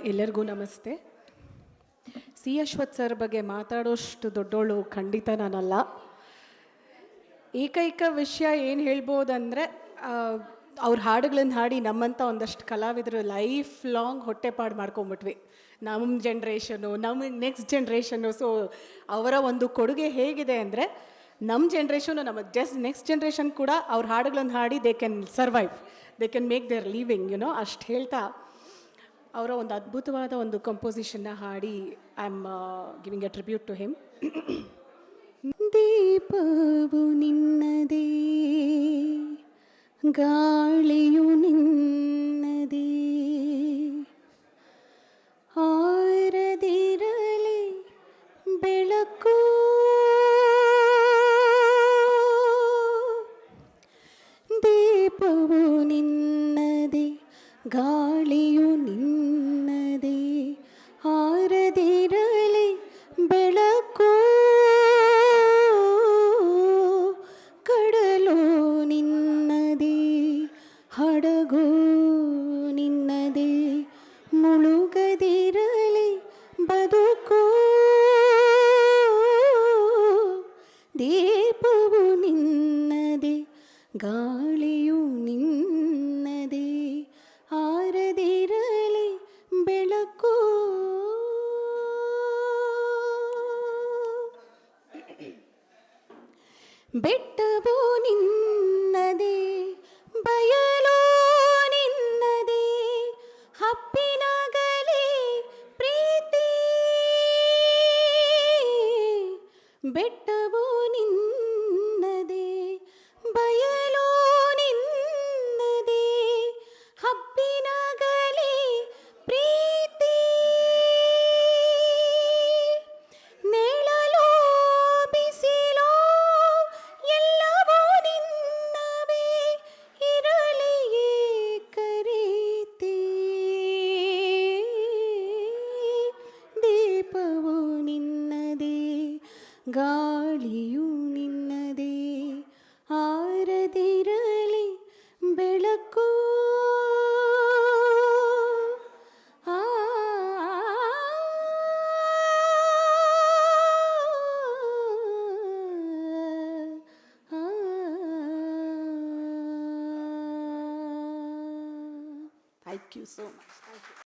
ಎಲ್ಲರಿಗೂ ನಮಸ್ತೆ. C Ashwath sir ಬಗ್ಗೆ ಮಾತಾಡೋಷ್ಟು ದೊಡ್ಡೋಳು ಖಂಡಿತ ನಾನಲ್ಲ. ಏಕೈಕ ವಿಷಯ ಏನು ಹೇಳ್ಬೋದಂದರೆ, ಅವ್ರ ಹಾಡುಗಳನ್ನು ಹಾಡಿ ನಮ್ಮಂಥ ಒಂದಷ್ಟು ಕಲಾವಿದರು ಲೈಫ್ ಲಾಂಗ್ ಹೊಟ್ಟೆಪಾಡು ಮಾಡ್ಕೊಂಬಿಟ್ವಿ. ನಮ್ಮ ಜನ್ರೇಷನು, ನಮ್ಮ ನೆಕ್ಸ್ಟ್ ಜನ್ರೇಷನ್ನು. ಸೊ ಅವರ ಒಂದು ಕೊಡುಗೆ ಹೇಗಿದೆ ಅಂದರೆ, ನಮ್ಮ ಜನ್ರೇಷನು, ನಮ್ಮ ನೆಕ್ಸ್ಟ್ ಜನ್ರೇಷನ್ ಕೂಡ ಅವ್ರ ಹಾಡುಗಳನ್ನು ಹಾಡಿ they can survive, they can make their living, ಅಷ್ಟು ಹೇಳ್ತಾ ಅವರ ಒಂದು ಅದ್ಭುತವಾದ ಒಂದು ಕಂಪೋಸಿಷನ್ನ ಹಾಡಿ I am giving a tribute to him. ದೀಪವು ನಿನ್ನದೇ, ಗಾಳಿಯು ನಿನ್ನದೇ, ಆರದಿರಲಿ ಬೆಳಕು, ದೀಪವು ನಿನ್ನದೇ, ಗಾಳಿಯು ನಿನ್ನದೇ, ಆರದಿರಲಿ ಬೆಳಕು, ಕಡಲು ನಿನ್ನದೇ, ಹಡಗು ನಿನ್ನದೇ, ಮುಳುಗದಿರಲಿ ಬದುಕು, ದೀಪವು ನಿನ್ನದೇ, ಗಾಳಿಯು ನಿನ್ನದೇ, ಆರದಿರಲಿ ಬೆಳಕು. ಬೆಟ್ಟವು ನಿನ್ನದೇ, ಬಯಲು ನಿನ್ನದೇ, ಹಪ್ಪಿನಗಲಿ ಪ್ರೀತಿ, ಬೆಟ್ಟವು ನಿನ್ನದೇ, ಬಯಲು ನಿನ್ನದೇ, ಹಬ್ಬಿನಗಲಿ ಪ್ರೀತಿ, ನೆಳಲು ಬಿಸಿಲು ಎಲ್ಲವೂ ನಿನ್ನವೇ, ಇರಲಿ ಏಕರೀತಿ, ದೀಪವು ನಿನ್ನದೇ, ಗಾಳಿಯು ನಿನ್ನದೇ, ಆರದಿರಲಿ ಬೆಳಕು. Thank you so much. Thank you.